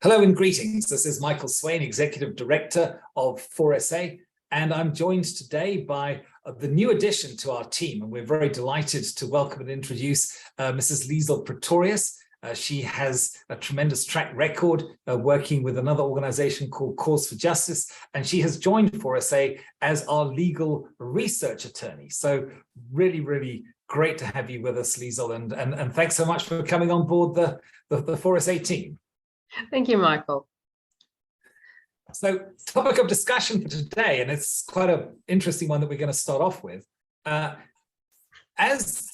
Hello and greetings. This is Michael Swain, Executive Director of 4SA, and I'm joined today by the new addition to our team, and we're very delighted to welcome and introduce Mrs. Liesl Pretorius. She has a tremendous track record working with another organization called Cause for Justice, and she has joined 4SA as our legal research attorney. So really great to have you with us, Liesl, and thanks so much for coming on board the 4SA team. Thank you, Michael. So, topic of discussion for today, and it's quite an interesting one that we're going to start off with. As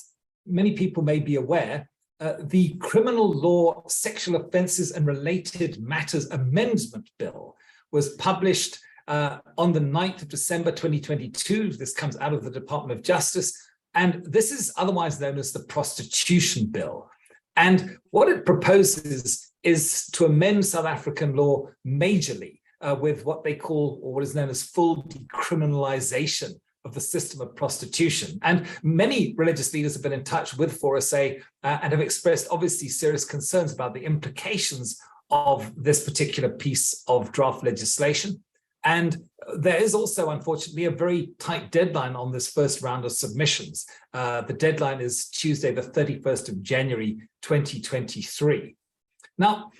many people may be aware, the Criminal Law Sexual Offences and Related Matters Amendment Bill was published on the 9th of December 2022. This comes out of the Department of Justice, and this is otherwise known as the Prostitution Bill. And what it proposes is to amend South African law majorly with what they call, or what is known as full decriminalisation of the system of prostitution. And many religious leaders have been in touch with 4SA and have expressed obviously serious concerns about the implications of this particular piece of draft legislation. And there is also, unfortunately, a very tight deadline on this first round of submissions. The deadline is Tuesday, the 31st of January, 2023. Now,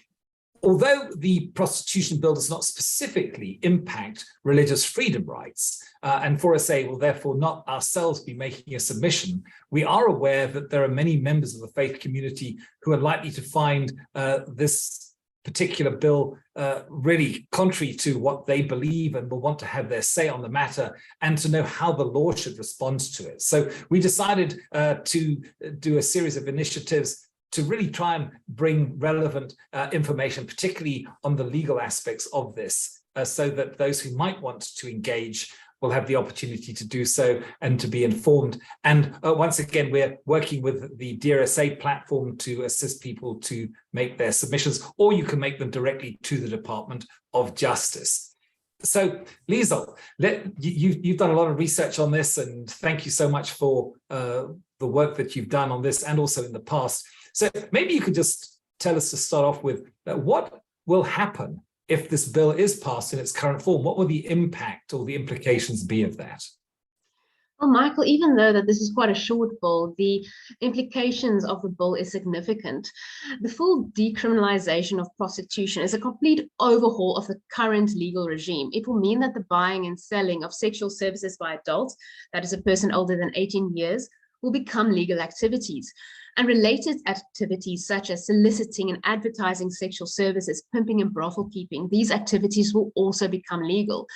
although the Prostitution Bill does not specifically impact religious freedom rights, and 4SA will therefore not ourselves be making a submission, we are aware that there are many members of the faith community who are likely to find this particular bill really contrary to what they believe and will want to have their say on the matter and to know how the law should respond to it. So we decided to do a series of initiatives to really try and bring relevant information, particularly on the legal aspects of this, so that those who might want to engage will have the opportunity to do so and to be informed. And once again, we're working with the DRSA platform to assist people to make their submissions, or you can make them directly to the Department of Justice. So, Liesl, you've done a lot of research on this, and thank you so much for the work that you've done on this and also in the past. So maybe you could just tell us to start off with what will happen if this bill is passed in its current form? What will the impact or the implications be of that? Well, Michael, even though that this is quite a short bill, the implications of the bill is significant. The full decriminalisation of prostitution is a complete overhaul of the current legal regime. It will mean that the buying and selling of sexual services by adults, that is a person older than 18 years, will become legal activities. And related activities such as soliciting and advertising sexual services, pimping and brothel keeping, these activities will also become legal.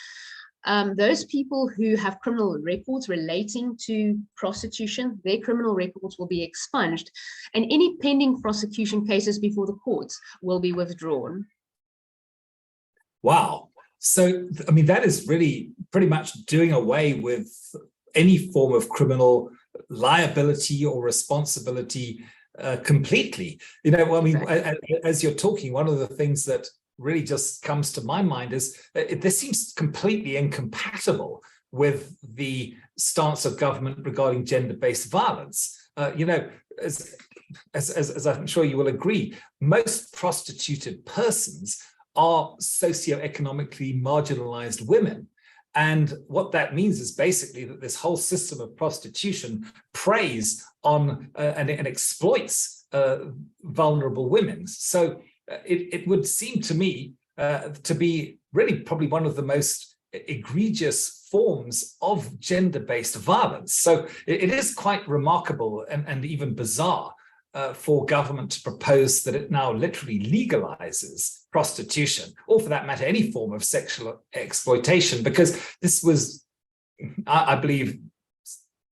Those people who have criminal records relating to prostitution, their criminal records will be expunged, and any pending prosecution cases before the courts will be withdrawn. Wow. So, I mean, that is really pretty much doing away with any form of criminal liability or responsibility completely. You know, I mean, as you're talking, one of the things that really just comes to my mind is this seems completely incompatible with the stance of government regarding gender-based violence. You know, as I'm sure you will agree, most prostituted persons are socioeconomically marginalized women. And what that means is basically that this whole system of prostitution preys on and exploits vulnerable women. So it would seem to me to be really probably one of the most egregious forms of gender-based violence. So it is quite remarkable and even bizarre for government to propose that it now literally legalizes prostitution, or for that matter, any form of sexual exploitation, because this was, I believe,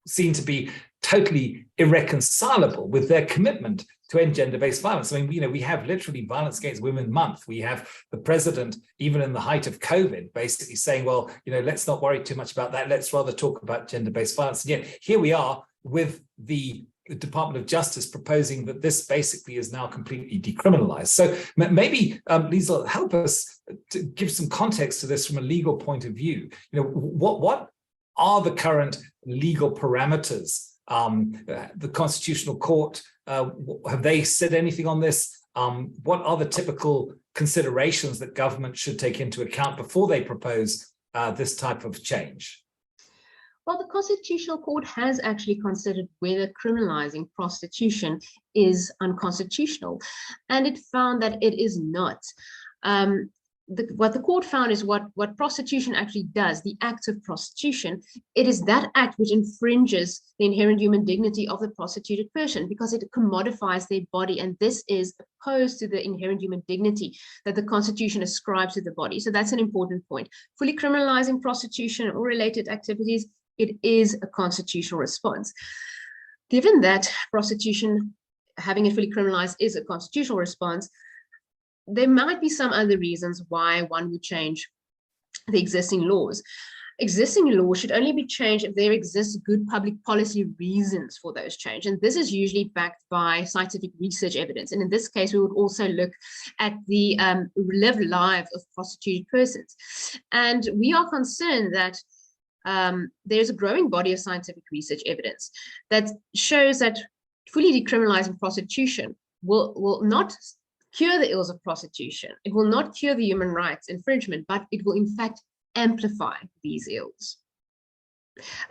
seen to be totally irreconcilable with their commitment to end gender-based violence. I mean, you know, we have literally Violence Against Women Month. We have the president, even in the height of COVID, basically saying, well, you know, let's not worry too much about that. Let's rather talk about gender-based violence. And yet here we are with the Department of Justice proposing that this basically is now completely decriminalized. So maybe, Liesl, help us to give some context to this from a legal point of view. You know, what are the current legal parameters? The Constitutional Court, have they said anything on this? what are the typical considerations that government should take into account before they propose this type of change? Well, the Constitutional Court has actually considered whether criminalizing prostitution is unconstitutional, and it found that it is not. What the court found is what prostitution actually does, the act of prostitution, it is that act which infringes the inherent human dignity of the prostituted person because it commodifies their body, and this is opposed to the inherent human dignity that the Constitution ascribes to the body. So that's an important point. Fully criminalizing prostitution or related activities, it is a constitutional response. Given that prostitution, having it fully criminalized, is a constitutional response, there might be some other reasons why one would change the existing laws. Existing laws should only be changed if there exists good public policy reasons for those changes. And this is usually backed by scientific research evidence. And in this case, we would also look at the lived lives of prostituted persons. And we are concerned that there's a growing body of scientific research evidence that shows that fully decriminalizing prostitution will not cure the ills of prostitution. It will not cure the human rights infringement, but it will in fact amplify these ills.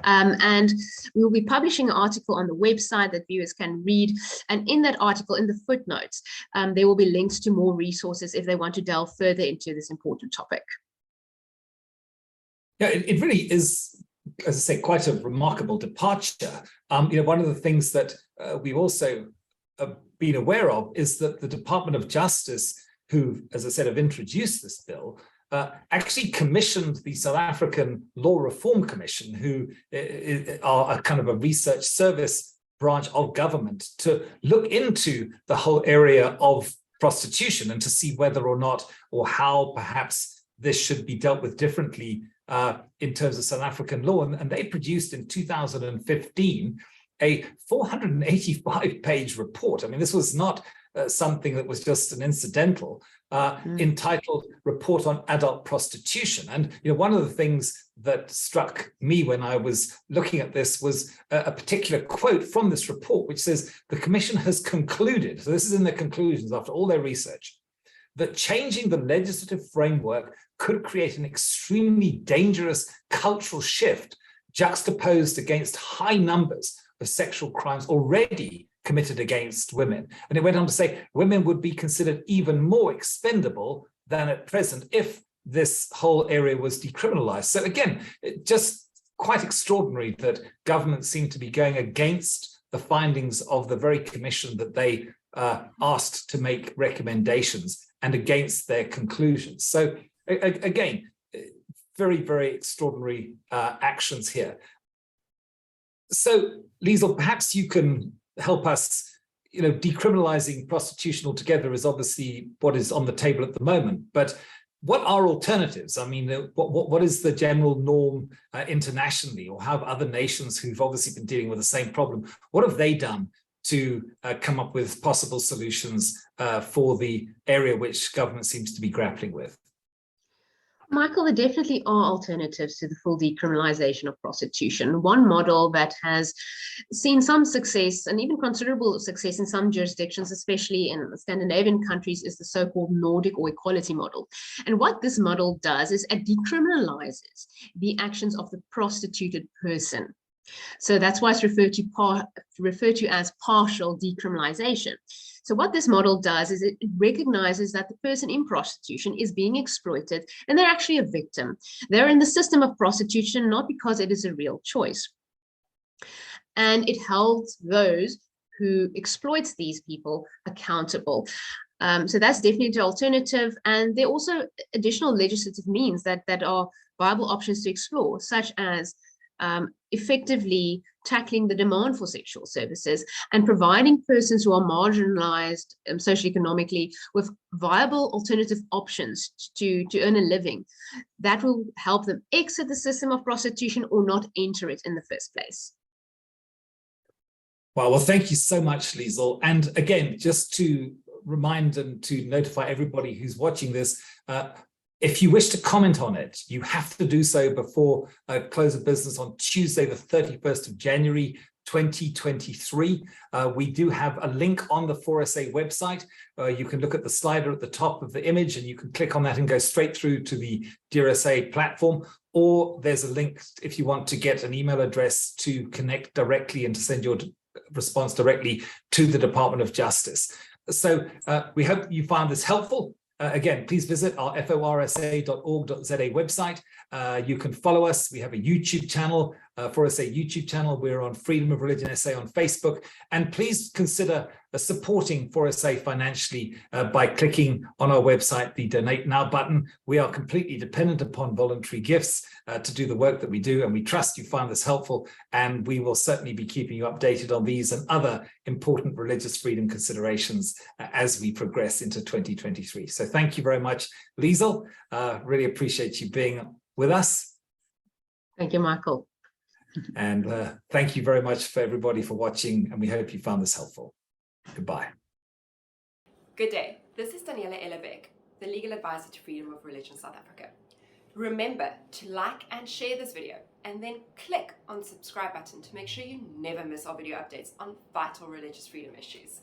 And we will be publishing an article on the website that viewers can read. And in that article, in the footnotes, there will be links to more resources if they want to delve further into this important topic. Yeah, it really is, as I say, quite a remarkable departure. One of the things that we've also been aware of is that the Department of Justice, who, as I said, have introduced this bill, actually commissioned the South African Law Reform Commission, who are a kind of a research service branch of government, to look into the whole area of prostitution and to see whether or not, or how perhaps this should be dealt with differently in terms of South African law. And they produced in 2015 a 485-page report. I mean, this was not something that was just an incidental, entitled Report on Adult Prostitution. And one of the things that struck me when I was looking at this was a particular quote from this report, which says, the Commission has concluded, so this is in their conclusions after all their research, that changing the legislative framework could create an extremely dangerous cultural shift juxtaposed against high numbers of sexual crimes already committed against women. And it went on to say women would be considered even more expendable than at present if this whole area was decriminalized. So again, just quite extraordinary that governments seem to be going against the findings of the very commission that they asked to make recommendations and against their conclusions. So again, very, very extraordinary actions here. So, Liesl, perhaps you can help us, decriminalizing prostitution altogether is obviously what is on the table at the moment, but what are alternatives? I mean, what is the general norm internationally, or how have other nations who've obviously been dealing with the same problem, what have they done to come up with possible solutions for the area which government seems to be grappling with? Michael, there definitely are alternatives to the full decriminalization of prostitution. One model that has seen some success and even considerable success in some jurisdictions, especially in Scandinavian countries, is the so-called Nordic or equality model. And what this model does is it decriminalizes the actions of the prostituted person. So that's why it's referred to as partial decriminalization. So what this model does is it recognizes that the person in prostitution is being exploited and they're actually a victim. They're in the system of prostitution not because it is a real choice. And it holds those who exploits these people accountable. So that's definitely the alternative. And there are also additional legislative means that are viable options to explore, such as effectively tackling the demand for sexual services and providing persons who are marginalized socioeconomically with viable alternative options to earn a living that will help them exit the system of prostitution or not enter it in the first place. Well, thank you so much, Liesl. And again, just to remind and to notify everybody who's watching this, if you wish to comment on it, you have to do so before close of business on Tuesday, the 31st of January, 2023. We do have a link on the 4SA website. You can look at the slider at the top of the image and you can click on that and go straight through to the Dear SA platform. Or there's a link if you want to get an email address to connect directly and to send your response directly to the Department of Justice. So we hope you found this helpful. Again, please visit our forsa.org.za website. You can follow us. We have a YouTube channel, 4SA YouTube channel. We're on Freedom of Religion SA on Facebook. And please consider supporting 4SA financially by clicking on our website, the Donate Now button. We are completely dependent upon voluntary gifts to do the work that we do. And we trust you find this helpful. And we will certainly be keeping you updated on these and other important religious freedom considerations as we progress into 2023. So thank you very much, Liesel. Really appreciate you being with us. Thank you, Michael. And thank you very much for everybody for watching, and we hope you found this helpful. Goodbye. Good day. This is Daniela Ellerbeck, the Legal Advisor to Freedom of Religion South Africa. Remember to like and share this video, and then click on the subscribe button to make sure you never miss our video updates on vital religious freedom issues.